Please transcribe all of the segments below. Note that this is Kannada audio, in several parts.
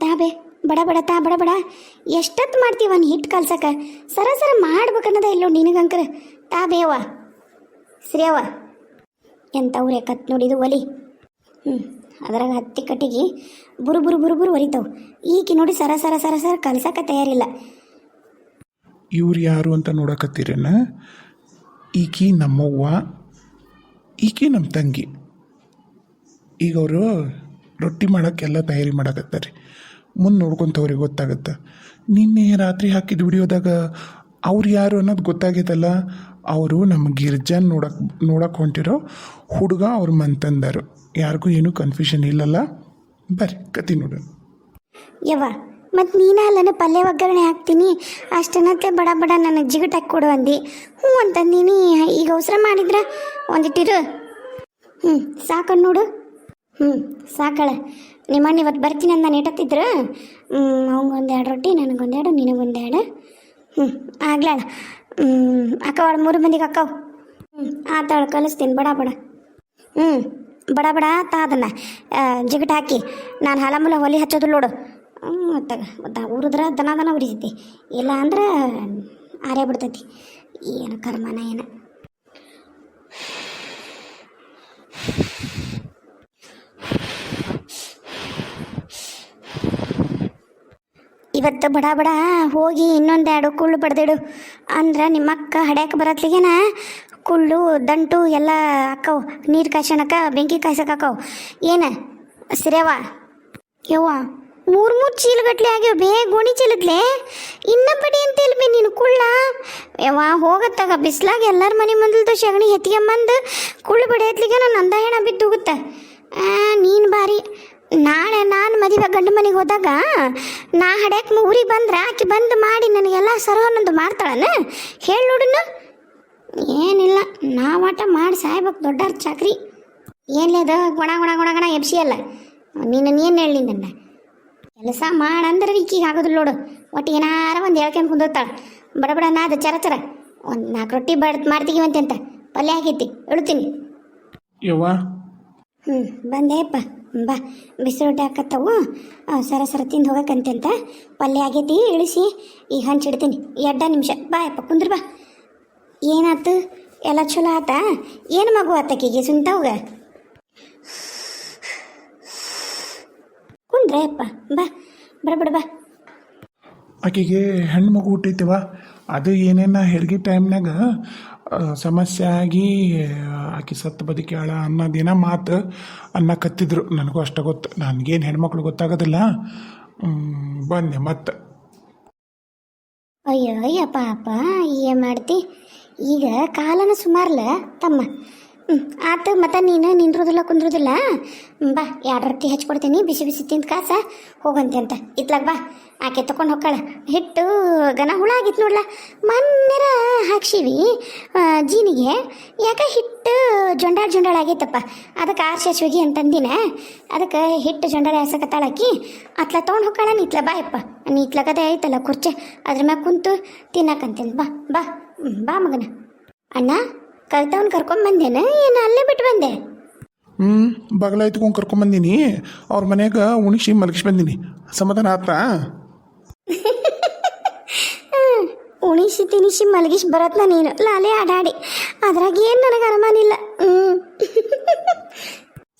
ತಾಬೆ ಬಡ ಬಡ ತಾ ಬಡ ಬಡ ಎಷ್ಟೊತ್ತು ಮಾಡ್ತೀವ ನೀ ಹಿಟ್ಟು ಕಲ್ಸಕ್ಕೆ ಸರ ಸರ ಮಾಡ್ಬೇಕನ್ನೋದ ಇಲ್ಲೋ ನಿನಗಂಕರ ತಾಬೇವ ಶ್ರೇಯವ ಎಂಥವ್ರೆ ಕತ್ ನೋಡಿದು ಒಲಿ ಅದ್ರಾಗ ಹತ್ತಿ ಕಟ್ಟಿಗೆ ಬುರು ಬುರು ಬುರು ಬುರು ಒರಿತಾವೆ ಈಕೆ ನೋಡಿ ಸರ ಸರ ಸರ ಸರ ಕಲ್ಸಕ್ಕೆ ತಯಾರಿಲ್ಲ. ಇವ್ರು ಯಾರು ಅಂತ ನೋಡಕತ್ತೀರೇನ? ಈಕಿ ನಮ್ಮವ್ವ, ಈಕಿ ನಮ್ಮ ತಂಗಿ. ಈಗ ಅವರು ರೊಟ್ಟಿ ಮಾಡೋಕ್ಕೆಲ್ಲ ತಯಾರಿ ಮಾಡಕತ್ತಾರೆ. ಮುಂದೆ ನೋಡ್ಕೊತವ್ರಿಗೆ ಗೊತ್ತಾಗತ್ತೆ. ನಿನ್ನೆ ರಾತ್ರಿ ಹಾಕಿದ ವಿಡಿಯೋದಾಗ ಅವ್ರು ಯಾರು ಅನ್ನೋದು ಗೊತ್ತಾಗೈತಲ್ಲ. ಅವರು ನಮ್ಮ ಗಿರ್ಜನ್ ನೋಡಕ್ಕೆ ಹೊಂಟಿರೋ ಹುಡುಗ ಅವ್ರ ಮಂತಂದರು. ಯಾರಿಗೂ ಏನೂ ಕನ್ಫ್ಯೂಷನ್ ಇಲ್ಲಲ್ಲ. ಬರ್ರಿ ಕತಿ ನೋಡೋಣ. ಯವ್ವ ಮತ್ತು ನೀನ ಅಲ್ಲನ ಪಲ್ಯ ಒಗ್ಗರಣೆ ಹಾಕ್ತೀನಿ ಅಷ್ಟನ್ನತ್ತೆ ಬಡ ಬಡ ನನಗೆ ಜಿಗಟಾಕಿ ಕೊಡು ಅಂದು ಹ್ಞೂ ಅಂತಂದೀನಿ. ಈಗ ಅವಸರ ಮಾಡಿದ್ರೆ ಒಂದಿಟ್ಟಿರು. ಸಾಕಣ್ಣು ನೋಡು. ಸಾಕಳ ನಿಮ್ಮಣ್ಣ ಇವತ್ತು ಬರ್ತೀನಿ ಅಂತ ನಾನು ಇಟ್ಟತ್ತಿದ್ರು. ಅವಂಗೊಂದೆರಡು ರೊಟ್ಟಿ, ನನಗೊಂದೆರಡು, ನಿನಗೊಂದೆರಡು. ಆಗ್ಲಾಳ ಅಕ್ಕವಳ 3 ಮಂದಿಗೆ ಅಕ್ಕವು. ಆತಾಳ ಕಲಿಸ್ತೀನಿ ಬಡ ಬಡ. ಬಡ ಬಡ ತಾ ಅದನ್ನು ಜಿಗಟ್ ಹಾಕಿ ನಾನು ಹಾಲಮೂಲ ಒಲಿ ಹಚ್ಚೋದು ನೋಡು. ಮತ್ತು ಉರಿದ್ರೆ ದನ ಉರಿತೈತಿ, ಇಲ್ಲ ಅಂದ್ರೆ ಆರೇ ಬಿಡ್ತೈತಿ. ಏನು ಕರ್ಮನ ಏನು. ಇವತ್ತು ಬಡ ಬಡ ಹೋಗಿ ಇನ್ನೊಂದೆರಡು ಕುಳ್ಳು ಬಡ್ದಿಡು ಅಂದ್ರೆ ನಿಮ್ಮಕ್ಕ ಹಡ್ಯಾಕೆ ಬರತ್ಲಿಗೇನ ಕುಳ್ಳು ದಂಟು ಎಲ್ಲ ಅಕ್ಕವು. ನೀರು ಕಾಯ್ಸೋಣಕ್ಕ ಬೆಂಕಿ ಕಾಯ್ಸಕ್ಕೆ ಅಕ್ಕವು. ಏನು ಸಿರೇವ ಯವ್ವ 3 ಚೀಲಗಟ್ಲೆ ಆಗ್ಯಾವ. ಬೇಗ ಗೋಣಿ ಚೀಲದ್ಲೆ ಇನ್ನೊಬ್ಬಡಿ ಅಂತೇಳಿ ಬಿ ನೀನು ಕುಳ್ಳ ಯವ್ವ ಹೋಗತ್ತಾಗ ಬಿಸ್ಲಾಗ ಎಲ್ಲರ ಮನೆ ಮುಂದಲ್ದು ಸಗಣಿ ಎತ್ಕೊಂಬಂದು ಕುಳ್ಳು ಬಡಿಯತ್ಲಿಗೆ ನಾನು ಅಂದ ಹೆಣ ಬಿದ್ದು ಹೋಗುತ್ತೆ. ನೀನು ಬಾರಿ. ನಾಳೆ ನಾನು ಮದುವೆ ಗಂಡು ಮನೆಗೆ ಹೋದಾಗ ನಾ ಹಡ್ಯಾಕೆ ಊರಿಗೆ ಬಂದ್ರೆ ಆಕೆ ಬಂದು ಮಾಡಿ ನನಗೆಲ್ಲ ಸರೋನೊಂದು ಮಾಡ್ತಾಳನ ಹೇಳಿ ನೋಡನ್ನು. ಏನಿಲ್ಲ ನಾವಾಟ ಮಾಡಿ ಸಾಯ್ಬೇಕು ದೊಡ್ಡಾರ ಚಾಕ್ರಿ. ಏನ್ಲೇದ ಗುಣ ಗುಣ ಗುಣ ಗುಣ ಎಬ್ಸಿ ಅಲ್ಲ ನೀನು ಏನು ಹೇಳಿ ನನ್ನ ಕೆಲಸ ಮಾಡಂದ್ರೆ ಈಕಿಗೆ ಆಗೋದಿಲ್ಲ ನೋಡು. ಒಟ್ಟು ಏನಾರ ಒಂದು ಹೇಳ್ಕೊಂಡು ಕುಂದಿರ್ತಾಳೆ. ಬಡ ಬಡ ನಾದ ಚರ ಚರ ಒಂದು 4 ರೊಟ್ಟಿ ಮಾಡ್ತೀವಂತೆ ಅಂತ ಪಲ್ಯ ಆಗೈತಿ ಹೇಳ್ತೀನಿ. ಯವ್ವ ಬಂದೇಪ್ಪ ಬಾ. ಬಿಸಿ ರೊಟ್ಟಿ ಹಾಕತ್ತವು ಸರ ಸರ ತಿಂದು ಹೋಗಕ್ಕಂತೆ ಅಂತ ಪಲ್ಯ ಆಗೈತಿ ಇಳಿಸಿ ಈಗ ಹಂಚಿಡ್ತೀನಿ. 2 ನಿಮಿಷ ಬಾ ಯಪ್ಪ ಕುಂದ್ರ ಬಾ. ಏನಾಯ್ತು ಎಲ್ಲ ಚಲೋ ಆತ? ಏನು ಮಗು ಆತಕ್ಕಿಗೆ ಸುಂತವ್ಗ ಕುಂದ್ರೆ ಅಪ್ಪ ಬಾ ಬಡ ಬಾ. ಆಕೆಗೆ ಹೆಣ್ಣು ಮಗು ಹುಟ್ಟೈತಿವ. ಅದು ಏನೇನ ಹೆರಿಗೆ ಟೈಮ್ನಾಗ ಸಮಸ್ಯೆ ಆಗಿ ಆಕೆ ಸತ್ತು ಬದುಕ್ಯಾಳ ಅನ್ನೋದೇನ ಮಾತು ಅನ್ನಕತ್ತಿದ್ರು. ನನಗೂ ಅಷ್ಟ ಗೊತ್ತು. ನನಗೇನು ಹೆಣ್ಮಕ್ಳು ಗೊತ್ತಾಗೋದಿಲ್ಲ. ಬಂದೆ ಮತ್ತೆ. ಅಯ್ಯೋ ಪಾಪ ಏನು ಮಾಡ್ತಿ ಈಗ ಕಾಲನ ಸುಮಾರಲ್ಲ ತಮ್ಮ. ಆತು ಮತ್ತು ನೀನು ನಿಂದ್ರೋದಿಲ್ಲ ಕುಂದ್ರೋದಿಲ್ಲ. ಬಾ 2 ರೊಟ್ಟಿ ಹಚ್ಕೊಡ್ತೀನಿ ಬಿಸಿ ಬಿಸಿ ತಿಂದು ಕಾಸ ಹೋಗಂತೆ ಅಂತ ಇತ್ಲಾಗ ಬಾ. ಆಕೆ ತೊಗೊಂಡು ಹೋಗ್ಕಳ. ಹಿಟ್ಟು ಗನ ಹುಳ ಆಗಿತ್ತು ನೋಡ್ಲ ಮೊನ್ನೆರ ಹಾಕ್ಸಿವಿ ಜೀನಿಗೆ. ಯಾಕೆ ಹಿಟ್ಟು ಜೊಂಡಾಳ ಆಗೈತಪ್ಪ ಅದಕ್ಕೆ ಆರ್ಸೋಗಿ ಅಂತಂದಿನ. ಅದಕ್ಕೆ ಹಿಟ್ಟು ಜೊಂಡಾಳ ಹಾಸಕತ್ತಾಳಾಕಿ ಅತ್ಲ ತೊಗೊಂಡು ಹೋಗ್ಕಳ. ನೀತ್ಲ ಬಾ ಯಪ್ಪ. ನೀತ್ಲಗದೆ ಐತಲ್ಲ ಕುರ್ಚೆ ಅದ್ರ ಮ್ಯಾಗ ಕುಂತು ತಿನ್ನಕಂತೇನು. ಬಾ ಬಾ ಬಾ ಮಗನ. ಅಣ್ಣ ಕವಿತವನ್ ಕರ್ಕೊಂಬಂದೇನ ಏನು ಅಲ್ಲೇ ಬಿಟ್ಟು ಬಂದೆ? ಬಗಲ ಎತ್ಕೊಂಡು ಕರ್ಕೊಂಬಂದಿನಿ. ಅವ್ರ ಮನ್ಯಾಗ ಉಣಿಸಿ ಮಲಗಿಸಿ ಬಂದೀನಿ. ಸಮಾಧಾನ ಆತಾ? ಉಣಿಸಿ ತಿನಿಸಿ ಮಲಗಿಸಿ ಬರತ್ನ ನೀನು ಲಾಲೆ ಆಡಾಡಿ. ಅದ್ರಾಗ ಏನು ನನಗೆ ಅರಮಾನಿಲ್ಲ.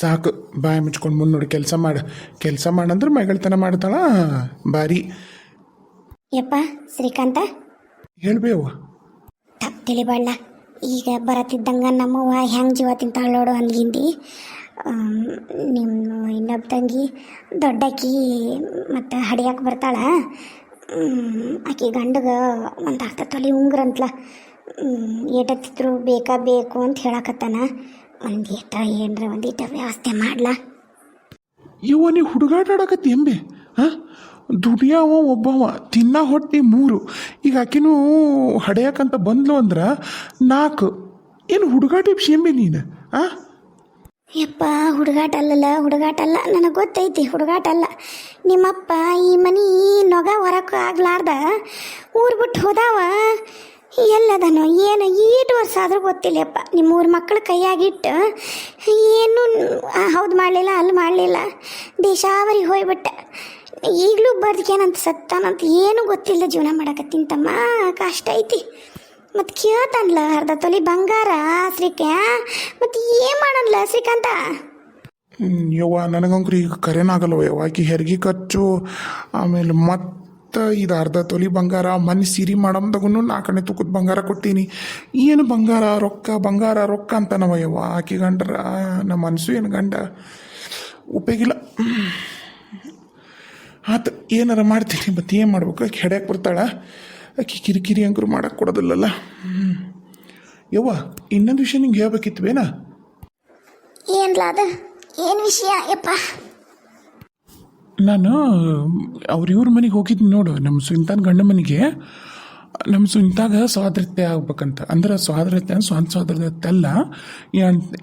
ಸಾಕು ಬಾಯಿ ಮುಚ್ಕೊಂಡು ಮುಂದೆ ನೋಡಿ ಕೆಲಸ ಮಾಡಂದ್ರೆ ಮೈಗಳ್ತನ ಮಾಡ್ತಾಳ ಬಾರಿ. ಯಪ್ಪ ಶ್ರೀಕಾಂತ ಹೇಳ್ಬೇವ. ತಪ್ಪು ತಿಳಿಬಾಡ್ಲ. ಈಗ ಬರತ್ತಿದ್ದಂಗ ನಮ್ಮವ್ವ ಹೆಂಗೆ ಜೀವ ತಿಂತಾಳೆ ನೋಡು ಅಂದ್ಗಿಂದಿ. ನಿಮ್ಮ ಇನ್ನೊಬ್ಬ ತಂಗಿ ದೊಡ್ಡಕ್ಕಿ ಮತ್ತು ಹಡಿಯಾಕೆ ಬರ್ತಾಳ. ಆಕೆ ಗಂಡಗೆ ಒಂದು 10 ತೊಲೆ ಉಂಗ್ರ ಅಂತಲ ಏಟತ್ತಿದ್ರು ಬೇಕು ಅಂತ ಹೇಳಕತ್ತಾನ. ಒಂದೀಟ ವ್ಯವಸ್ಥೆ ಮಾಡ್ಲಾ? ಇವ ನೀವು ಹುಡುಗಾಟ ಆಡಕತ್ತಿ ಎಂಬೆ. ದುಡಿಯವ ಒಬ್ಬವ ತಿನ್ನ ಹೊಟ್ಟಿ 3. ಈಗ ಆಕಿನೂ ಹಡೆಯಕಂತ ಬಂದ್ಲು ಅಂದ್ರೆ 4. ಏನು ಹುಡುಗಾಟ ಎಂಬೆ ನೀನು? ಯಪ್ಪ ಹುಡುಗಾಟ ಅಲ್ಲ ನನಗೆ ಗೊತ್ತೈತಿ. ಹುಡುಗಾಟ ಅಲ್ಲ. ನಿಮ್ಮಪ್ಪ ಈ ಮನೆ ನೊಗ ಹೊರಕ್ಕೆ ಆಗ್ಲಾರ್ದ ಊರು ಬಿಟ್ಟು ಹೋದಾವ. ಎಲ್ಲದನೋ ಏನು 8 ವರ್ಷ ಆದರೂ ಗೊತ್ತಿಲ್ಲಪ್ಪ. ನಿಮ್ಮ 3 ಮಕ್ಕಳು ಕೈಯಾಗಿಟ್ಟು ಏನು ಹೌದು ಮಾಡಲಿಲ್ಲ ಅಲ್ಲಿ ಮಾಡಲಿಲ್ಲ ದೇಶಾವರಿಗೆ ಹೋಗ್ಬಿಟ್ಟೆ. ಈಗಲೂ ಬದುಕೇನಂತ ಸತ್ತಾನಂತ ಏನೂ ಗೊತ್ತಿಲ್ಲ ಜೀವನ ಮಾಡಕತ್ತೀನಿ ತಮ್ಮ, ಕಷ್ಟ ಐತಿ. ಮತ್ತು ಕೇಳ್ತಾನಲ್ಲ ಅರ್ಧ ತೊಲಿ ಬಂಗಾರ ಶ್ರೀಕ, ಮತ್ತು ಏನು ಮಾಡಲ್ಲ ಶ್ರೀಕಾಂತ? ಯವ್ವ ನನಗಂಕ್ರು ಈಗ ಕರೆನಾಗಲ್ವ ಯವ್ವ, ಆಕಿ ಹೆರಿಗೆ ಖರ್ಚು, ಆಮೇಲೆ ಮತ್ತು ಇದು ಅರ್ಧ ತೊಲಿ ಬಂಗಾರ, ಮನೆ ಸಿರಿ ಮಾಡಮ್ದಾಗೂ ನಾಲ್ಕನೇ ತೂಕದ ಬಂಗಾರ ಕೊಟ್ಟೀನಿ. ಏನು ಬಂಗಾರ ರೊಕ್ಕ ಅಂತ ನಾವ ಯವ್ವ. ಆಕಿ ಗಂಡ್ರ ನಮ್ಮ ಮನಸ್ಸು ಏನು ಗಂಡ ಉಪಯೋಗಿಲ್ಲ. ಆತ ಏನಾರ ಮಾಡ್ತೀನಿ, ಮತ್ತು ಏನು ಮಾಡ್ಬೇಕು? ಆಕೆ ಹೆಡ್ಯಾಕೆ ಬರ್ತಾಳ, ಆಕೆ ಕಿರಿಕಿರಿ ಅಂಕರು ಮಾಡಕ್ಕೆ ಕೊಡೋದಿಲ್ಲಲ್ಲ. ಯವ್ವ ಇನ್ನೊಂದು ವಿಷಯ ನಿಂಗೆ ಹೇಳ್ಬೇಕಿತ್ತು ಬೇನಾ? ಏನ್ಲ ಅದು? ಏನು ವಿಷಯ ಯಪ್ಪ? ನಾನು ಇವ್ರ ಮನೆಗೆ ಹೋಗಿದ್ದೀನಿ ನೋಡು, ನಮ್ಮ ಸುನಿತಾನ ಗಂಡ ಮನೆಗೆ. ನಮ್ಮ ಸುನಿತಾಗ ಸ್ವಾತಂತ್ರ್ಯ ಆಗ್ಬೇಕಂತ, ಅಂದ್ರೆ ಸ್ವಾತಂತ್ರ್ಯ ಸ್ವಂತ ಸ್ವಾತಂತ್ರ್ಯ ಅಲ್ಲ,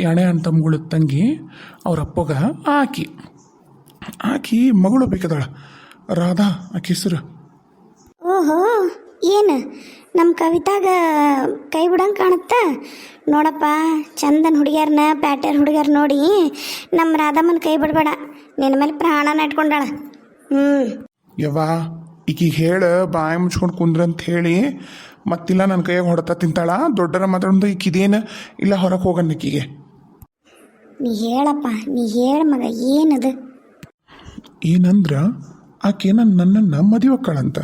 ಎಣೆ ಅಣ್ಣ ತಮ್ಮಗಳ ತಂಗಿ ಅವ್ರ ಅಪ್ಪಗ ಆಕಿ ಮಗಳು ಬೇಕದಾಳ, ರಾಧಾ ಆಕಿ ಹೆಸರು. ಓಹೋ, ಏನು ನಮ್ಮ ಕವಿತಾಗ ಕೈ ಬಿಡಂಗೆ ಕಾಣುತ್ತ ನೋಡಪ್ಪ. ಚಂದನ್ ಹುಡುಗ್ಯಾರನ್ನ ಪ್ಯಾಟರ್ ಹುಡುಗ್ಯಾರ ನೋಡಿ ನಮ್ಮ ರಾಧಮ್ಮನ ಕೈ ಬಿಡಬೇಡ, ನಿನ್ನ ಮೇಲೆ ಪ್ರಾಣನ ಇಟ್ಕೊಂಡಾಳ. ಯವ್ವ ಈಕಿಗೆ ಹೇಳ ಬಾಯಿ ಮುಚ್ಕೊಂಡು ಕುಂದ್ರಂತ ಹೇಳಿ, ಮತ್ತಿಲ್ಲ ನನ್ನ ಕೈಯಾಗ ಹೊಡೆತ ತಿಂತಾಳ. ದೊಡ್ಡರ ಮಾತಾಡೋದು ಈಕಿದೇನು ಇಲ್ಲ, ಹೊರಗೆ ಹೋಗಣ್ಣ ಈಕಿಗೆ. ನೀ ಹೇಳಪ್ಪ, ನೀ ಹೇಳ ಮಗ, ಏನದು? ಏನಂದ್ರೆ ಆಕೆ ನನ್ನನ್ನು ಮದುವೆ ಅಕ್ಕಳಂತ.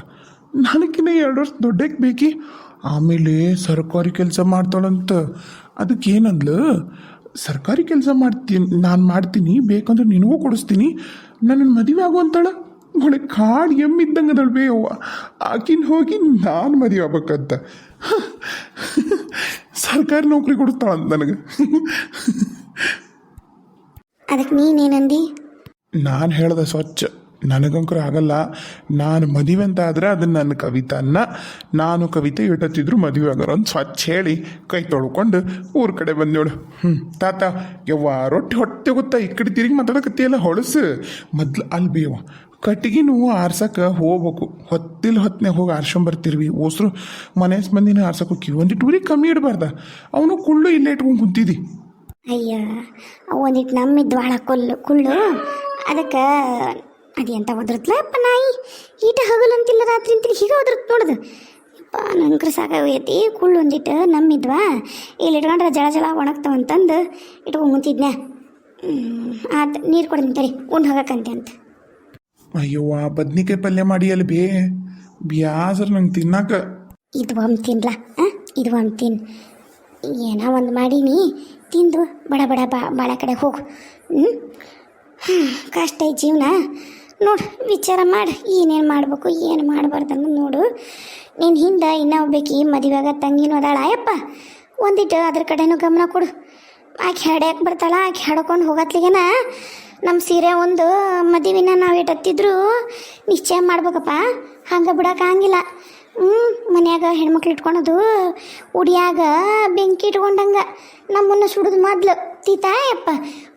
ನನಗಿನ್ನ 2 ವರ್ಷ ದೊಡ್ಡಕ್ಕೆ ಬೇಕಿ. ಆಮೇಲೆ ಸರ್ಕಾರಿ ಕೆಲಸ ಮಾಡ್ತಾಳಂತ. ಅದಕ್ಕೇನಂದ್ಲು, ಸರ್ಕಾರಿ ಕೆಲಸ ಮಾಡ್ತೀನಿ ಬೇಕಂದ್ರೆ ನಿನಗೂ ಕೊಡಿಸ್ತೀನಿ, ನನ್ನನ್ನು ಮದುವೆ ಆಗು ಅಂತಾಳ. ಒಳ್ಳೆ ಕಾಡು ಎಮ್ಮಿದ್ದಂಗೆ ಅದಳು ಬೇಯವ್ವ. ಆಕಿನ ಹೋಗಿ ನಾನು ಮದುವೆ ಆಗ್ಬೇಕಂತ ಸರ್ಕಾರಿ ನೌಕರಿ ಕೊಡಿಸ್ತಾಳಂತ ನನಗೆ. ಅದಕ್ಕೆ ನೀನೇನಂದಿ? ನಾನು ಹೇಳ್ದೆ ಸ್ವಚ್ಛ, ನನಗಂಕರು ಆಗಲ್ಲ, ನಾನು ಮದುವೆ ಅಂತ ಆದರೆ ಅದನ್ನು ನನ್ನ ಕವಿತಾನ್ನ ನಾನು ಕವಿತೆ ಇಟ್ಟತ್ತಿದ್ರು ಮದುವೆ ಆಗೋರು ಅಂತ ಸ್ವಚ್ಛ ಹೇಳಿ ಕೈ ತೊಳ್ಕೊಂಡು ಊರ ಕಡೆ ಬಂದೇಳು. ತಾತ ಯವ್ವ ರೊಟ್ಟಿ ಹೊಟ್ಟೆ ಗೊತ್ತಾ, ಈ ಕಡೆ ತಿರುಗಿ ಮಾತಾಡಕತ್ತೀಯಲ್ಲ, ಹೊಳಸು ಮೊದ್ಲು ಅಲ್ಲಿ ಬೇವ ಕಟ್ಟಿಗೆ ನಾವು ಆರ್ಸಕ್ಕೆ ಹೋಗ್ಬೇಕು. ಹೊತ್ತಿನಾಗ ಹೋಗಿ ಆರ್ಸೊಂಬರ್ತಿರ್ವಿ, ಓಸ್ರು ಮನೆ ಮಂದಿನ ಆರ್ಸಕ್ಕೆ ಹೋಗಿ ಒಂದಿಟ್ಟು ಊರಿಗೆ ಕಮ್ಮಿ ಇಡಬಾರ್ದ. ಅವನು ಕುಳ್ಳು ಇಲ್ಲೇ ಇಟ್ಕೊಂಡು ಕುಂತಿದ್ದಿ. ಅಯ್ಯ, ಒಂದಿಟ್ಟು ನಮ್ಮಿದ್ದು ಭಾಳ ಕುಳ್ಳು, ಅದಕ್ಕೆ ಅದೆಂತ ಒದ್ರತ್ಲಪ್ಪ ನಾಯಿ. ಈಟ ಹಗಲಂತಿಲ್ಲ ರಾತ್ರಿ ಅಂತಿಲ್ಲ, ಹೀಗೆ ಒದ್ರತ್ ನೋಡ್ದು. ಯಪ್ಪ ನಂಕ್ರು ಸಾಕಾಗೈತಿ. ಕುಳ್ಳು ಒಂದಿಟ್ಟು ನಮ್ಮಿದ್ವಾ, ಇಲ್ಲಿ ಇಟ್ಕೊಂಡ್ರೆ ಜಳ ಒಣಗ್ತಾವಂತಂದು ಇಟ್ಕೊಂಬಂತಿದ್ನ್ಯಾ. ಆತ ನೀರು ಕೊಡ್ತೀನಿ ತಡಿ, ಉಂಡು ಹೋಗಕ್ಕಂತೆ ಅಂತ. ಅಯ್ಯವ್ವ ಬದ್ನಿಕಾಯಿ ಪಲ್ಯ ಮಾಡಿ ಅಲ್ಲಿ ಬ್ಯಾಸರ ನಂಗೆ ತಿನ್ನಾಕ. ಇದು ಒಮ್ಮೆ ತಿನ್ಲ, ಇದು ಒಮ್ಮೆ ತಿನ್. ಏನೋ ಒಂದು ಮಾಡೀನಿ, ತಿಂದು ಬಡ ಬಾಳ ಕಡೆ ಹೋಗು. ಕಷ್ಟ ಐತಿ ಜೀವನ ನೋಡು, ವಿಚಾರ ಮಾಡಿ ಏನೇನು ಮಾಡಬೇಕು ಏನು ಮಾಡಬಾರ್ದು ಅನ್ನೋದು ನೋಡು. ನೀನು ಹಿಂದೆ ಇನ್ನೂ ಬೇಕಿ ಮದುವೆಯಾಗ ತಂಗಿನೂ ಅದಾಳ ಅಯ್ಯಪ್ಪ, ಒಂದಿಟ್ಟು ಅದ್ರ ಕಡೆನೂ ಗಮನ ಕೊಡು. ಆಕೆ ಹೆಡ್ಯಾಕೆ ಬರ್ತಾಳ, ಆಕೆ ಹೆಡ್ಕೊಂಡು ಹೋಗತ್ಲಿಗೆನ ನಮ್ಮ ಸೀರೆ ಒಂದು ಮದುವೆನ ನಾವು ಇಟ್ಟತ್ತಿದ್ರು ನಿಶ್ಚಯ ಮಾಡ್ಬೇಕಪ್ಪ. ಹಂಗೆ ಬಿಡೋಕ್ಕಾಗಿಲ್ಲ. ಮನ್ಯಾಗ ಹೆಣ್ಮಕ್ಳು ಇಟ್ಕೊಳೋದು ಉಡಿಯಾಗ ಬೆಂಕಿ ಇಟ್ಕೊಂಡಂಗೆ ನಮ್ಮನ್ನು ಸುಡಿದು ಮೊದ್ಲು ತೀತಾಯಪ್ಪ.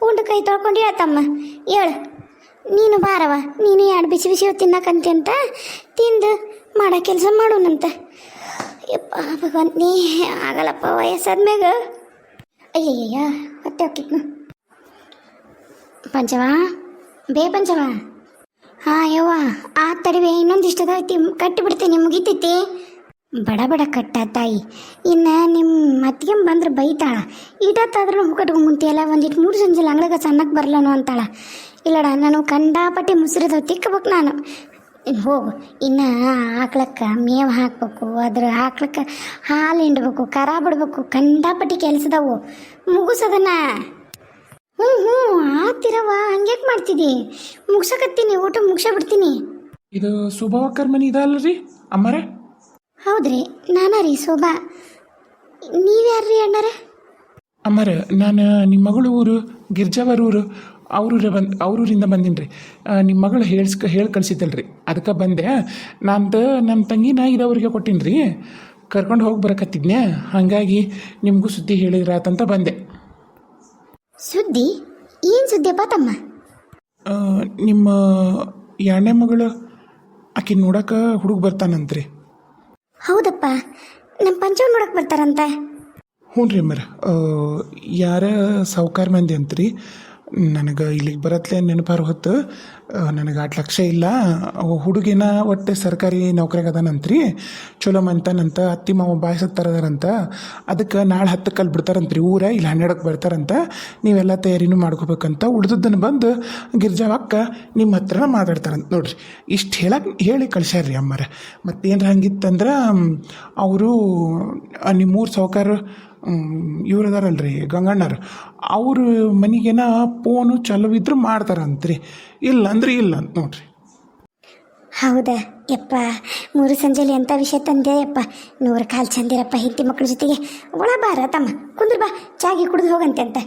ಉಂಡು ಕೈ ತೊಳ್ಕೊಂಡು ಹೇಳ್ತಮ್ಮ, ಹೇಳು ನೀನು ಬಾರವ, ನೀನು 2 ಬಿಸಿ ತಿನ್ನಕಂತೆ ಅಂತ ತಿಂದು ಮಾಡೋ ಕೆಲಸ ಮಾಡೋಣಂತ. ಯಪ್ಪ ಭಗವಂತ, ನೀ ಆಗಲ್ಲಪ್ಪ ವಯಸ್ಸಾದ್ಮ್ಯಾಗ. ಅಯ್ಯಯ್ಯ ಹೊಟ್ಟೆ ಹೋಗಿದ್ನು. ಪಂಚವ ಪಂಚವ. ಹಾಂ ಯವ್ವ, ಆ ತಡಿವೆ, ಇನ್ನೊಂದಿಷ್ಟು ಐತಿ, ಕಟ್ಟಿಬಿಡ್ತೀನಿ, ಮುಗಿತೈತಿ. ಬಡ ಕಟ್ಟ ತಾಯಿ. ಇನ್ನು ನಿಮ್ಮ ಅತ್ತಿಗೆ ಬಂದ್ರೆ ಬೈತಾಳ. ಈಟತ್ತಾದ್ರೂ ಕಟ್ಕೊಂಡು ಮುಂತಿಯಲ್ಲ, ಒಂದಿಟ್ಟು 3 ಸಂಜೆ ಅಂಗ್ಳಾಗ ಸಣ್ಣಕ್ಕೆ ಬರಲನು ಅಂತಾಳ. ಇಲ್ಲಡ, ನಾನು ಕಂಡಾಪಟ್ಟೆ ಮುಸ್ರಿದ ತಿಕ್ಕಬೇಕು ನಾನು. ಹೋಗು, ಇನ್ನು ಆಕ್ಳಕ್ಕೆ ಮೇವು ಹಾಕ್ಬೇಕು, ಅದ್ರ ಆಕ್ಳಕ್ಕೆ ಹಾಲು ಹಿಂಡ್ಬೇಕು, ಕರ ಬಿಡ್ಬೇಕು, ಕಂಡಾಪಟ್ಟಿ ಕೆಲಸದವು, ಮುಗಿಸೋದನ್ನ. ಹ್ಞೂ ಆತಿರವ, ಹಂಗ್ಯಾಕೆ ಮಾಡ್ತಿದ್ದಿ? ಮುಗ್ಸಕತ್ತೀನಿ, ಊಟ ಮುಗಿಸ್ಬಿಡ್ತೀನಿ. ಇದು ಶೋಭಾವಕ್ಕರ ಮನೆ ಇದಲ್ರಿ ಅಮ್ಮರ? ಹೌದ್ರಿ, ನಾನಾ ರೀ ಶೋಭಾ. ನೀವ್ಯಾರ್ರಿ ಅಣ್ಣಾರ? ಅಮ್ಮರ, ನಾನು ನಿಮ್ಮ ಮಗಳು ಊರು ಗಿರ್ಜಾವರ ಊರು, ಅವ್ರೂರಿಂದ ಬಂದೀನಿ ರೀ. ನಿಮ್ಮ ಮಗಳು ಹೇಳಿ ಕಳಿಸಿದ್ದಲ್ರಿ, ಅದಕ್ಕೆ ಬಂದೆ. ನನ್ನ ತಂಗಿನ ಇದವ್ರಿಗೆ ಕೊಟ್ಟೀನಿ ರೀ, ಕರ್ಕೊಂಡು ಹೋಗಿ ಬರಕತ್ತಿದ್ನೆ. ಹಾಗಾಗಿ ನಿಮಗೂ ಸುದ್ದಿ ಹೇಳಿದ್ರಾತಂತ ಬಂದೆ. ಸುದ್ದಿ? ಏನು ಸುದ್ದಿಯಪ್ಪ ತಮ್ಮ? ನಿಮ್ಮ 2ನೇ ಮಗಳು ಆಕೆ ನೋಡಕ್ಕೆ ಹುಡುಗ ಬರ್ತಾನಂತ್ರಿ. ಹೌದಪ್ಪ, ನಮ್ಮ ಪಂಚವ್ ನೋಡಕ್ಕೆ ಬರ್ತಾರಂತ. ಹ್ಞೂ ರೀ ಅಮ್ಮರ, ಯಾರ ಸಾವ್ಕಾರ ಮಂದಿ ಅಂತ್ರಿ. ನನಗೆ ಇಲ್ಲಿಗೆ ಬರತ್ಲೆ ನೆನಪಾರು ಹೊತ್ತು ನನಗೆ 8 ಲಕ್ಷ ಇಲ್ಲ. ಹುಡುಗಿನ ಒಟ್ಟು ಸರ್ಕಾರಿ ನೌಕರಿಗೆ ಅದಾನಂತ್ರಿ, ಚಲೋ ಮಂತಾನಂತ. ಅತ್ತಿ ಮಾವ ಬಾಯ್ಸತ್ತಾರದಾರಂತ. ಅದಕ್ಕೆ ನಾಳೆ 10ಕ್ಕೆ ಅಲ್ಲಿ ಬಿಡ್ತಾರಂತ್ರಿ ಊರ, ಇಲ್ಲಿ 12ಕ್ಕೆ ಬರ್ತಾರಂತ. ನೀವೆಲ್ಲ ತಯಾರಿನೂ ಮಾಡ್ಕೋಬೇಕಂತ. ಉಳ್ದದ್ದನ್ನು ಬಂದು ಗಿರ್ಜಾವಕ್ಕ ನಿಮ್ಮ ಹತ್ರನ ಮಾತಾಡ್ತಾರಂತ ನೋಡ್ರಿ. ಇಷ್ಟು ಹೇಳಿ ಕಳ್ಸ್ಯಾರ್ರಿ ಅಮ್ಮರ. ಮತ್ತೇನ್ರ ಹಂಗಿತ್ತಂದ್ರೆ ಅವರು ನಿಮ್ಮೂರು ಸಾವ್ಕಾರ ಇವ್ರು ಅದಾರಲ್ರಿ ಗಂಗಣ್ಣರು, ಅವ್ರ ಮನೆಗೇನ ಫೋನು ಚಲೋ ಇದ್ರೆ ಮಾಡ್ತಾರಂತ್ರಿ, ಇಲ್ಲ ಅಂದ್ರೆ ಇಲ್ಲ ಅಂತ ನೋಡ್ರಿ. ಹೌದಾ ಯಪ್ಪ, 3 ಸಂಜೆಲಿ ಎಂಥ ವಿಷಯ ತಂದೆ ಯಪ್ಪ. 100 ಕಾಲು ಚಂದಿರಪ್ಪ ಹೆಂಡತಿ ಮಕ್ಕಳ ಜೊತೆಗೆ. ಒಳ ಬಾರ ತಮ್ಮ ಕುಂದ್ರ ಬಾ, ಚಾಗಿ ಕುಡಿದು ಹೋಗಂತೆ ಅಂತ.